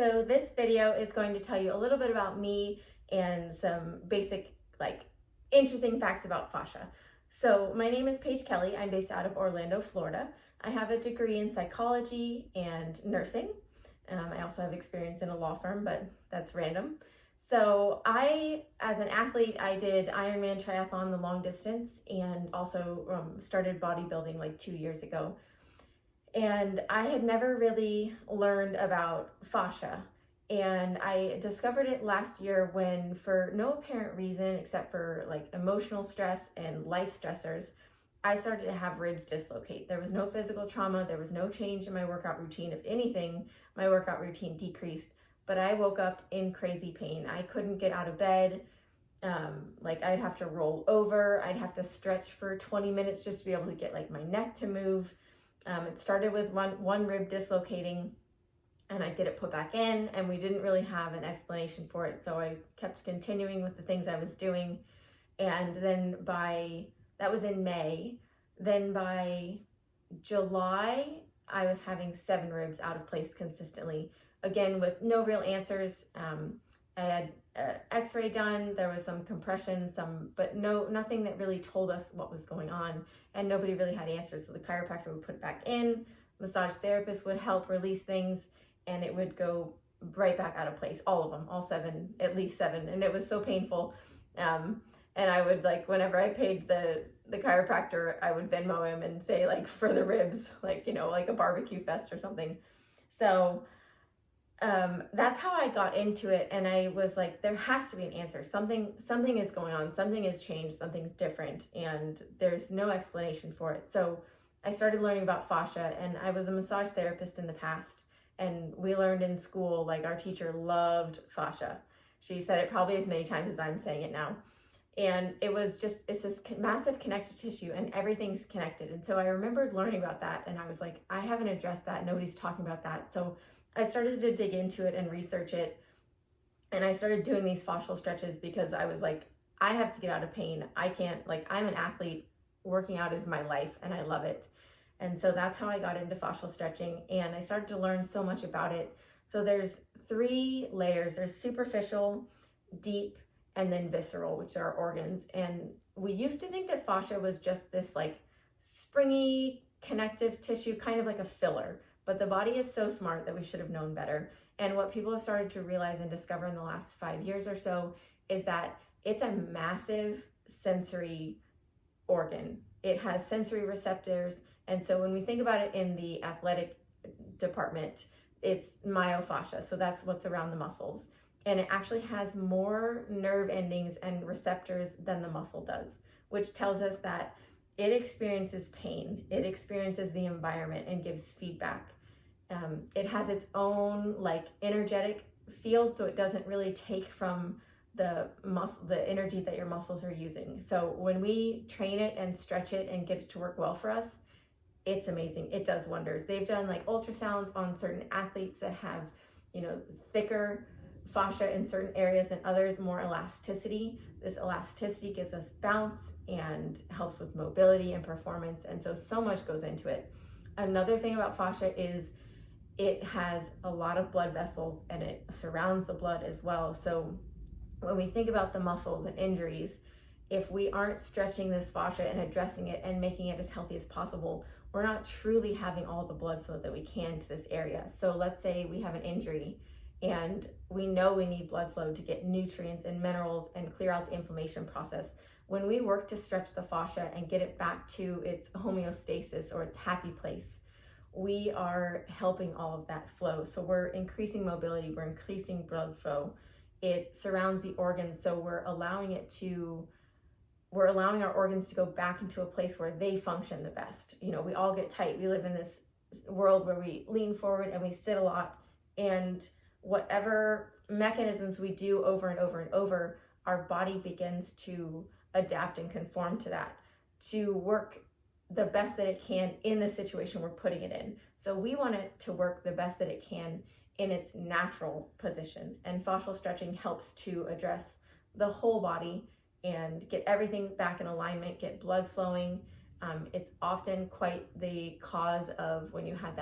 So this video is going to tell you a little bit about me and some basic, interesting facts about fascia. So my name is Paige Kelly. I'm based out of Orlando, Florida. I have a degree in psychology and nursing. I also have experience in a law firm, but that's random. So as an athlete, I did Ironman triathlon, the long distance, and also started bodybuilding like 2 years ago. And I had never really learned about fascia. And I discovered it last year when, for no apparent reason except for like emotional stress and life stressors, I started to have ribs dislocate. There was no physical trauma, there was no change in my workout routine. If anything, my workout routine decreased, but I woke up in crazy pain. I couldn't get out of bed. I'd have to roll over, I'd have to stretch for 20 minutes just to be able to get like my neck to move. It started with one rib dislocating, and I'd get it put back in, and we didn't really have an explanation for it, so I kept continuing with the things I was doing. And then that was in May, then by July, I was having 7 ribs out of place consistently, again with no real answers. I had x-ray done, there was some compression, but nothing that really told us what was going on, and nobody really had answers. So the chiropractor would put it back in, massage therapist would help release things, and it would go right back out of place, all of them, all 7, at least 7, and it was so painful. And I would, whenever I paid the chiropractor, I would Venmo him and say, for the ribs, like a barbecue fest or something. So that's how I got into it, and I was like, there has to be an answer. Something is going on, something has changed, something's different, and there's no explanation for it. So I started learning about fascia, and I was a massage therapist in the past, and we learned in school, our teacher loved fascia. She said it probably as many times as I'm saying it now. And it's this massive connective tissue, and everything's connected. And so I remembered learning about that, and I was like, I haven't addressed that, nobody's talking about that. So I started to dig into it and research it, and I started doing these fascial stretches because I was like, I have to get out of pain. I can't, I'm an athlete, working out is my life, and I love it. And so that's how I got into fascial stretching, and I started to learn so much about it. So there's 3 layers. There's superficial, deep, and then visceral, which are organs. And we used to think that fascia was just this springy connective tissue, kind of like a filler. But the body is so smart that we should have known better. And what people have started to realize and discover in the last 5 years or so is that it's a massive sensory organ. It has sensory receptors. And so when we think about it in the athletic department, it's myofascia. So that's what's around the muscles. And it actually has more nerve endings and receptors than the muscle does, which tells us that it experiences pain, it experiences the environment and gives feedback. It has its own energetic field, so it doesn't really take from the energy that your muscles are using. So when we train it and stretch it and get it to work well for us, it's amazing. It does wonders. They've done ultrasounds on certain athletes that have, thicker fascia in certain areas and others more elasticity. This elasticity gives us bounce and helps with mobility and performance, and so much goes into it. Another thing about fascia is it has a lot of blood vessels, and it surrounds the blood as well. So when we think about the muscles and injuries, if we aren't stretching this fascia and addressing it and making it as healthy as possible, we're not truly having all the blood flow that we can to this area. So let's say we have an injury, and we know we need blood flow to get nutrients and minerals and clear out the inflammation process. When we work to stretch the fascia and get it back to its homeostasis or its happy place, we are helping all of that flow. So we're increasing mobility, we're increasing blood flow. It surrounds the organs, so we're allowing our organs to go back into a place where they function the best. We all get tight. We live in this world where we lean forward and we sit a lot, and whatever mechanisms we do over and over and over, our body begins to adapt and conform to that, to work the best that it can in the situation we're putting it in. So we want it to work the best that it can in its natural position. And fascial stretching helps to address the whole body and get everything back in alignment, get blood flowing. It's often quite the cause of when you have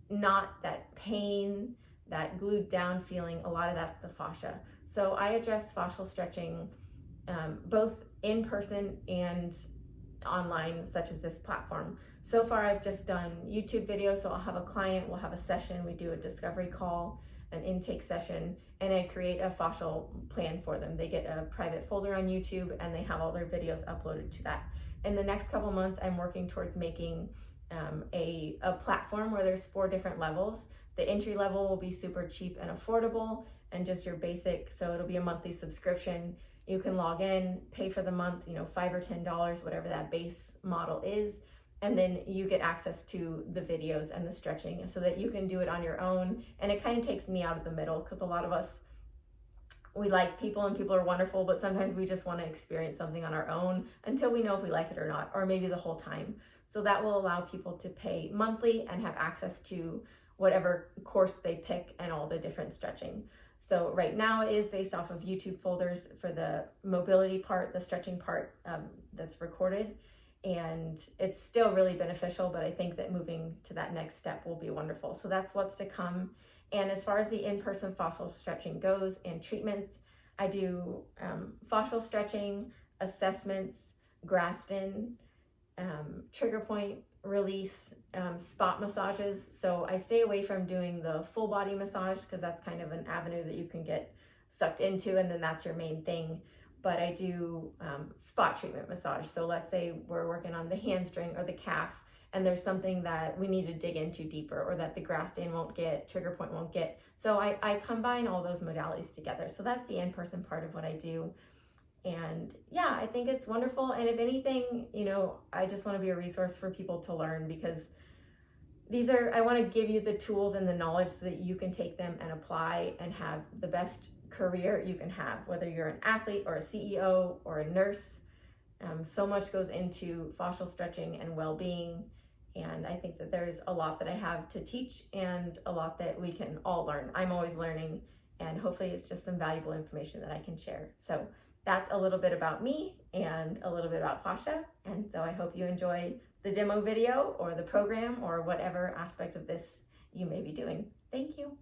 not that pain, that glued down feeling, a lot of that's the fascia. So I address fascial stretching both in person and online, such as this platform. So far I've just done YouTube videos, so I'll have a client, we'll have a session, we do a discovery call, an intake session, and I create a fascial plan for them. They get a private folder on YouTube and they have all their videos uploaded to that. In the next couple months, I'm working towards making a platform where there's 4 different levels. The entry level will be super cheap and affordable and just your basic, so it'll be a monthly subscription. You can log in, pay for the month, $5 or $10, whatever that base model is, and then you get access to the videos and the stretching so that you can do it on your own. And it kind of takes me out of the middle, because a lot of us, we like people and people are wonderful, but sometimes we just want to experience something on our own until we know if we like it or not, or maybe the whole time. So that will allow people to pay monthly and have access to whatever course they pick and all the different stretching. So right now it is based off of YouTube folders for the mobility part, the stretching part that's recorded. And it's still really beneficial, but I think that moving to that next step will be wonderful. So that's what's to come. And as far as the in-person fascial stretching goes and treatments, I do fascial stretching, assessments, Graston, trigger point release, spot massages. So I stay away from doing the full body massage, because that's kind of an avenue that you can get sucked into and then that's your main thing. But I do spot treatment massage. So let's say we're working on the hamstring or the calf and there's something that we need to dig into deeper, or that the Graston won't get, trigger point won't get. So I combine all those modalities together. So that's the in-person part of what I do. And yeah, I think it's wonderful. And if anything, I just want to be a resource for people to learn, because I want to give you the tools and the knowledge so that you can take them and apply and have the best career you can have, whether you're an athlete or a CEO or a nurse. So much goes into fascial stretching and well-being. And I think that there's a lot that I have to teach and a lot that we can all learn. I'm always learning, and hopefully it's just some valuable information that I can share. So that's a little bit about me and a little bit about fascia. And so I hope you enjoy the demo video or the program or whatever aspect of this you may be doing. Thank you.